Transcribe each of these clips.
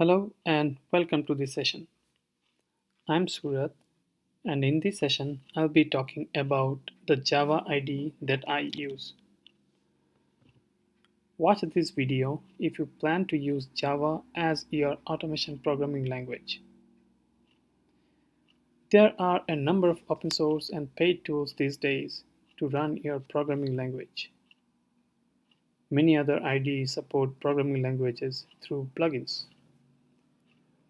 Hello and welcome to this session. I'm Surat, and in this session I'll be talking about the Java IDE that I use. Watch this video if you plan to use Java as your automation programming language. There are a number of open source and paid tools these days to run your programming language. Many other IDEs support programming languages through plugins.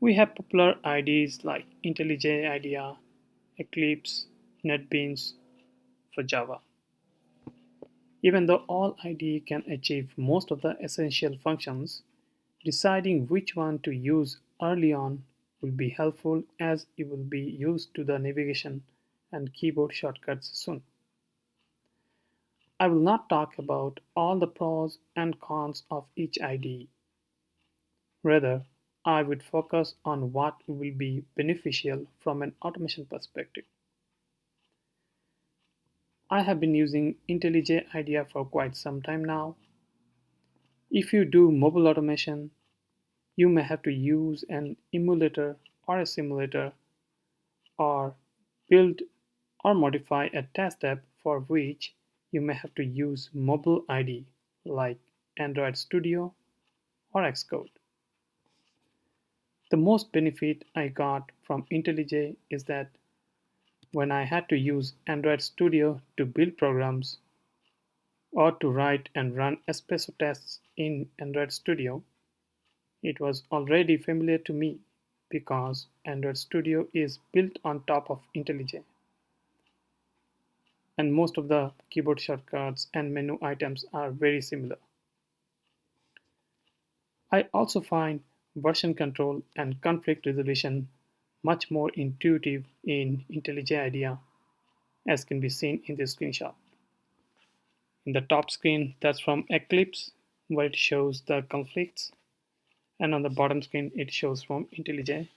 We have popular IDEs like IntelliJ IDEA, Eclipse, NetBeans for Java. Even though all IDE can achieve most of the essential functions, deciding which one to use early on will be helpful as you will be used to the navigation and keyboard shortcuts soon. I will not talk about all the pros and cons of each IDE. Rather, I would focus on what will be beneficial from an automation perspective. I have been using IntelliJ IDEA for quite some time now. If you do mobile automation, you may have to use an emulator or a simulator or build or modify a test app for which you may have to use mobile IDE like Android Studio or Xcode. The most benefit I got from IntelliJ is that when I had to use Android Studio to build programs or to write and run espresso tests in Android Studio, it was already familiar to me because Android Studio is built on top of IntelliJ, and most of the keyboard shortcuts and menu items are very similar. I also find version control and conflict resolution much more intuitive in IntelliJ IDEA, as can be seen in this screenshot. In the top screen, that's from Eclipse, where it shows the conflicts, and on the bottom screen, it shows from IntelliJ,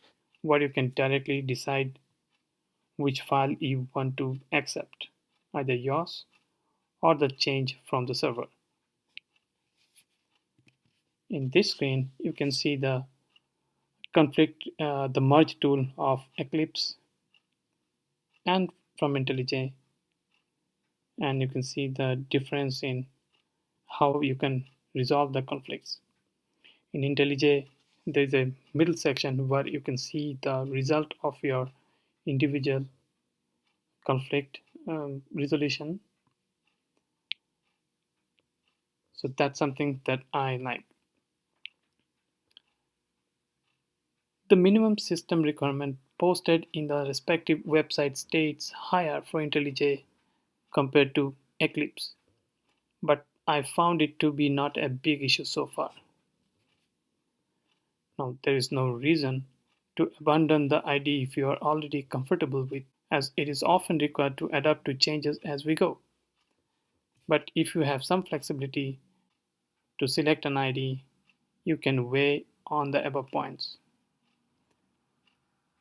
where you can directly decide which file you want to accept, either yours or the change from the server. In this screen, you can see the the merge tool of Eclipse and from IntelliJ, and you can see the difference in how you can resolve the conflicts. In IntelliJ, there is a middle section where you can see the result of your individual conflict resolution. So that's something that I like. The minimum system requirement posted in the respective website states higher for IntelliJ compared to Eclipse, but I found it to be not a big issue so far. Now, there is no reason to abandon the IDE if you are already comfortable with, as it is often required to adapt to changes as we go. But if you have some flexibility to select an IDE, you can weigh on the above points.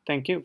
Thank you.